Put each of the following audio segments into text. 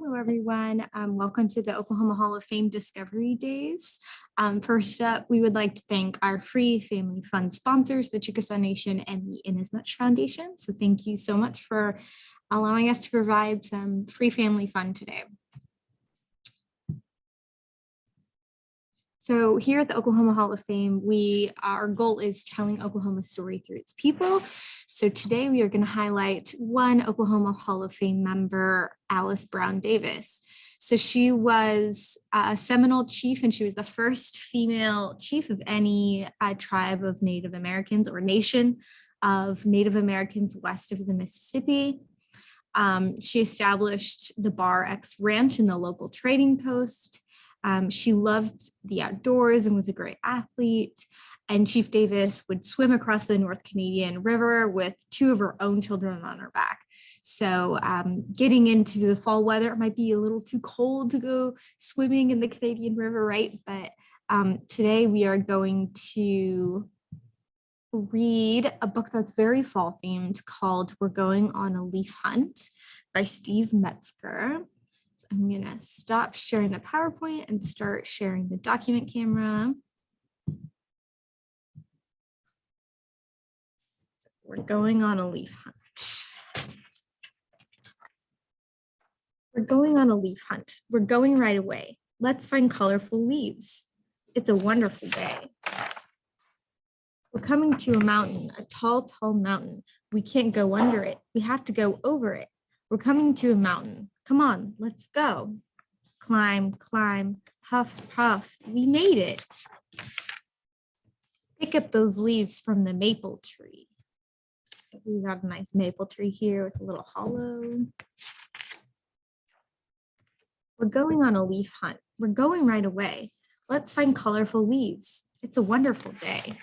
Hello, everyone. Welcome to the Oklahoma Hall of Fame Discovery Days. First up, we would like to thank our free family fund sponsors, the Chickasaw Nation and the Inasmuch Foundation. So thank you so much for allowing us to provide some free family fun today. So here at the Oklahoma Hall of Fame, our goal is telling Oklahoma's story through its people. So today we are going to highlight one Oklahoma Hall of Fame member, Alice Brown Davis. So she was a Seminole chief, and she was the first female chief of any tribe of Native Americans or nation of Native Americans west of the Mississippi. She established the Bar X Ranch in the local trading post. She loved the outdoors and was a great athlete. And Chief Davis would swim across the North Canadian River with two of her own children on her back. So getting into the fall weather, it might be a little too cold to go swimming in the Canadian River, right? But today we are going to read a book that's very fall themed called We're Going on a Leaf Hunt by Steve Metzger. So I'm gonna stop sharing the PowerPoint and start sharing the document camera. So we're going on a leaf hunt. We're going on a leaf hunt. We're going right away. Let's find colorful leaves. It's a wonderful day. We're coming to a mountain, a tall, tall mountain. We can't go under it. We have to go over it. We're coming to a mountain. Come on, let's go. Climb, climb, puff, puff. We made it. Pick up those leaves from the maple tree. We got a nice maple tree here with a little hollow. We're going on a leaf hunt. We're going right away. Let's find colorful leaves. It's a wonderful day.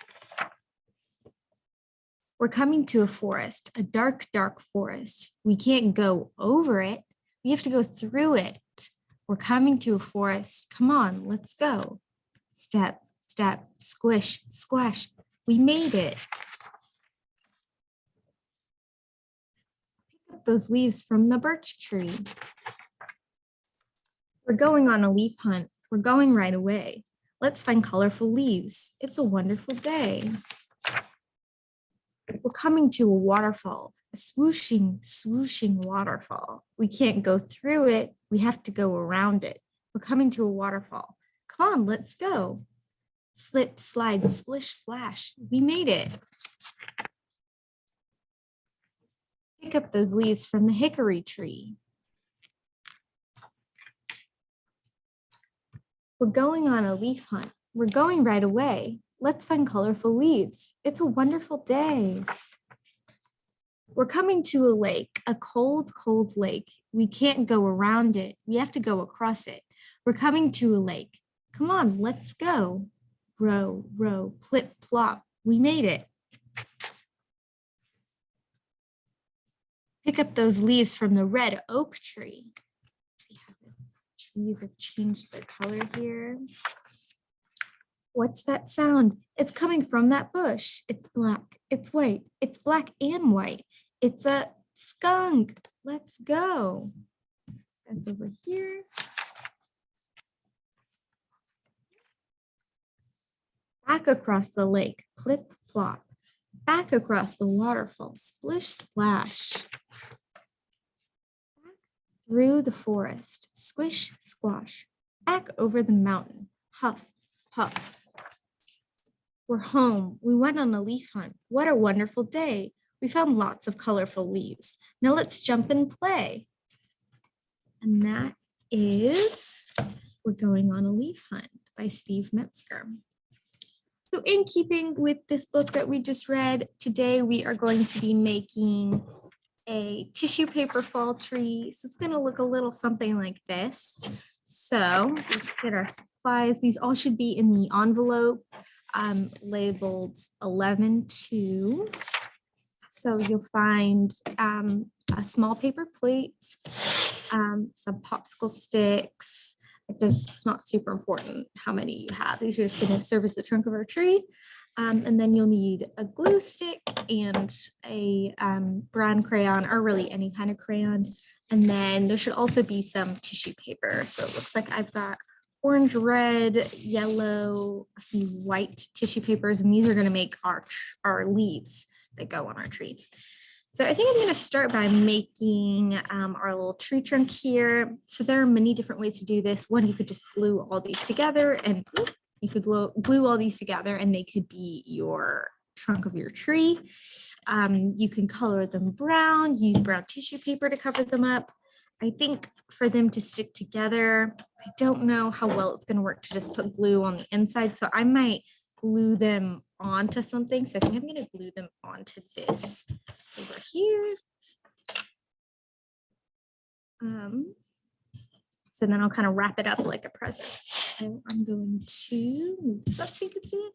We're coming to a forest, a dark, dark forest. We can't go over it. We have to go through it. We're coming to a forest. Come on, let's go. Step, step, squish, squash. We made it. Pick up those leaves from the birch tree. We're going on a leaf hunt. We're going right away. Let's find colorful leaves. It's a wonderful day. We're coming to a waterfall, a swooshing, swooshing waterfall. We can't go through it. We have to go around it. We're coming to a waterfall. Come on, let's go. Slip, slide, splish, splash. We made it. Pick up those leaves from the hickory tree. We're going on a leaf hunt. We're going right away. Let's find colorful leaves. It's a wonderful day. We're coming to a lake, a cold, cold lake. We can't go around it. We have to go across it. We're coming to a lake. Come on, let's go. Row, row, plip, plop. We made it. Pick up those leaves from the red oak tree. See how the trees have changed their color here. What's that sound? It's coming from that bush. It's black, it's white, it's black and white. It's a skunk. Let's go. Step over here. Back across the lake, plip, plop. Back across the waterfall, splish, splash. Back through the forest, squish, squash. Back over the mountain, huff, puff. We're home. We went on a leaf hunt. What a wonderful day. We found lots of colorful leaves. Now let's jump and play. And that is We're Going on a Leaf Hunt by Steve Metzger. So in keeping with this book that we just read, today we are going to be making a tissue paper fall tree. So it's going to look a little something like this. So let's get our supplies. These all should be in the envelope labeled 11-2. So you'll find a small paper plate, some popsicle sticks. It's not super important how many you have. These are just going to serve as the trunk of our tree. And then you'll need a glue stick and a brown crayon, or really any kind of crayon. And then there should also be some tissue paper. So it looks like I've got orange, red, yellow, a few white tissue papers, and these are going to make our leaves that go on our tree. So I think I'm going to start by making our little tree trunk here. So there are many different ways to do this. One, you could just glue all these together, and you could glue all these together and they could be your trunk of your tree. You can color them brown, use brown tissue paper to cover them up. I think for them to stick together, I don't know how well it's going to work to just put glue on the inside. So I might glue them onto something. So I think I'm going to glue them onto this over here. So then I'll kind of wrap it up like a present. So I'm going to move this up so you can see it.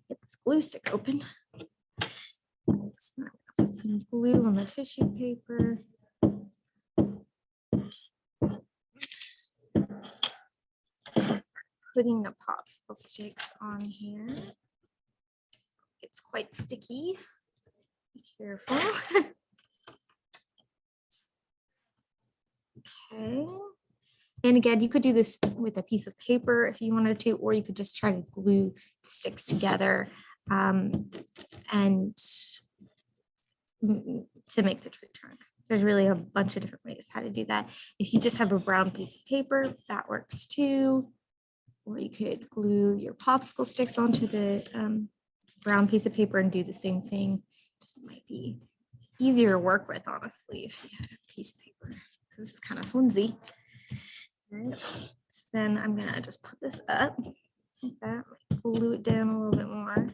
Get this glue stick open. Put some glue on the tissue paper. Putting the popsicle sticks on here. It's quite sticky. Be careful. Okay. And again, you could do this with a piece of paper if you wanted to, or you could just try to glue the sticks together and to make the tree trunk. There's really a bunch of different ways how to do that. If you just have a brown piece of paper, that works too. Or you could glue your popsicle sticks onto the brown piece of paper and do the same thing. Just might be easier to work with, honestly, if you had a piece of paper. This is kind of flimsy. Right. So then I'm gonna just put this up like that, glue it down a little bit more.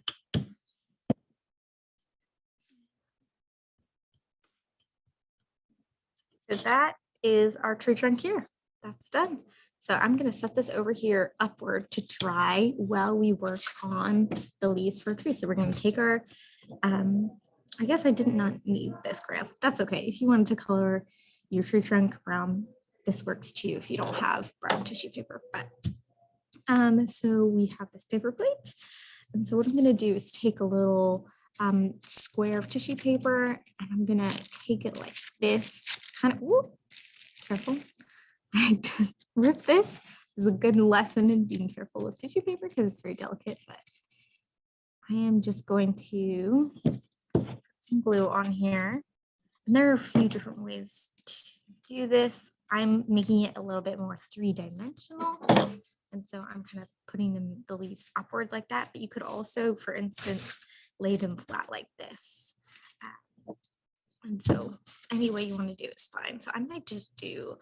So that is our tree trunk here. That's done. So I'm going to set this over here upward to dry while we work on the leaves for a tree. So we're going to take our, I guess I did not need this crayon. That's okay. If you wanted to color your tree trunk brown, this works too if you don't have brown tissue paper. But so we have this paper plate. And so what I'm going to do is take a little square of tissue paper, and I'm going to take it like this. Kind of, whoop, careful. I just rip this. This is a good lesson in being careful with tissue paper because it's very delicate, but I am just going to put some glue on here. And there are a few different ways to do this. I'm making it a little bit more three-dimensional. And so I'm kind of putting the leaves upward like that, but you could also, for instance, lay them flat like this. And so any way you want to do is fine. So I might just do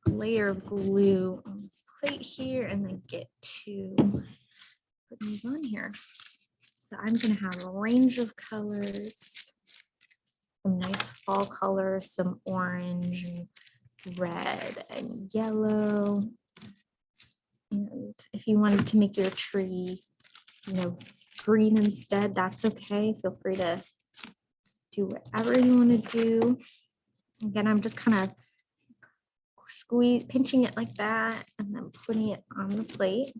a layer of glue on the plate here and then get to put these on here. So I'm going to have a range of colors, some nice fall colors, some orange and red and yellow. And if you wanted to make your tree, green instead, that's okay. Feel free to do whatever you want to do. Again, I'm just kind of pinching it like that and then putting it on the plate.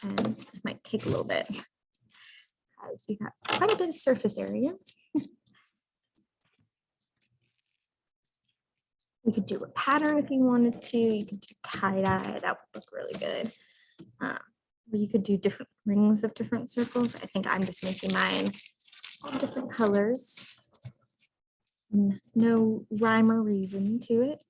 And this might take a little bit because we got quite a bit of surface area. You could do a pattern if you wanted to. You could do tie-dye. That would look really good. You could do different rings of different circles. I think I'm just making mine all different colors. No rhyme or reason to it.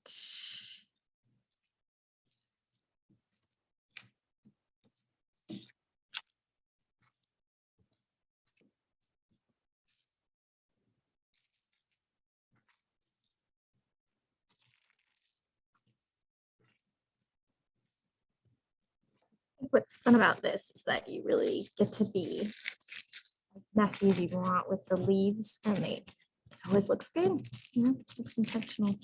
What's fun about this is that you really get to be as messy as you want with the leaves, and it always looks good. Looks intentional.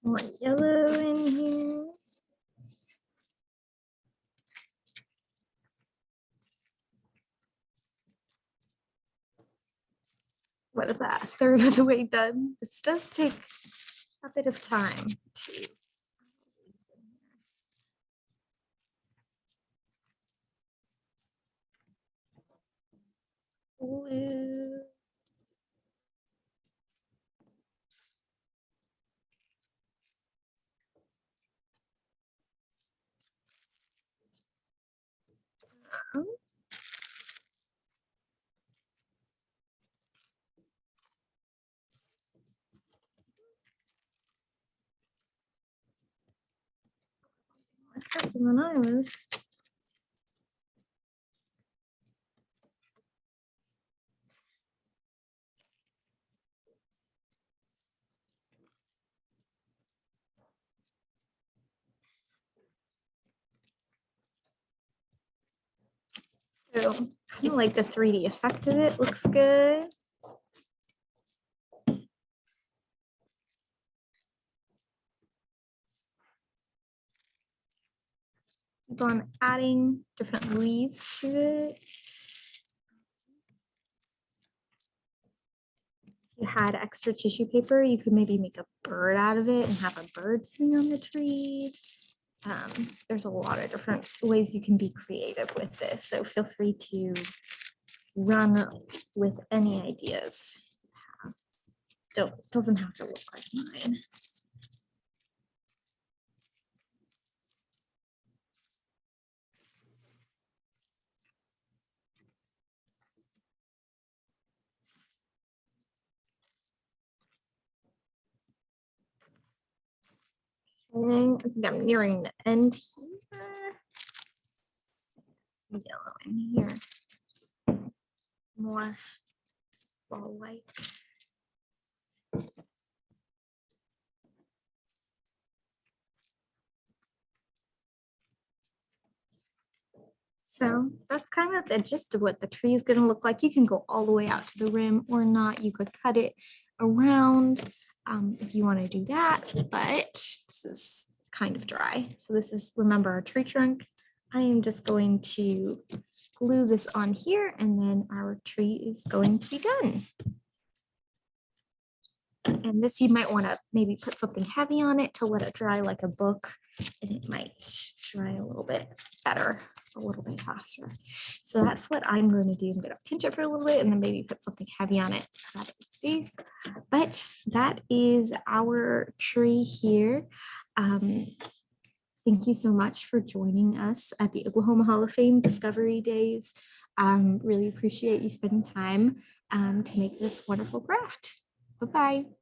More yellow in here. what is that, a third of the way done. This does take a bit of time to glue. When I was so kind of like the 3D effect of it looks good. Keep on adding different leaves to it. If you had extra tissue paper, you could maybe make a bird out of it and have a bird sitting on the tree. There's a lot of different ways you can be creative with this, so feel free to run with any ideas. Doesn't have to look like mine. I think I'm nearing the end here. Yellow in here. More ball white. So that's kind of the gist of what the tree is going to look like. You can go all the way out to the rim or not. You could cut it around if you want to do that, but this is kind of dry. So this is, remember, our tree trunk. I am just going to glue this on here and then our tree is going to be done. And this, you might want to maybe put something heavy on it to let it dry like a book, and it might dry a little bit better, a little bit faster. So that's what I'm going to do. I'm going to pinch it for a little bit and then maybe put something heavy on it so that it stays. But that is our tree here. Thank you so much for joining us at the Oklahoma Hall of Fame Discovery Days. Really appreciate you spending time to make this wonderful craft. Bye-bye.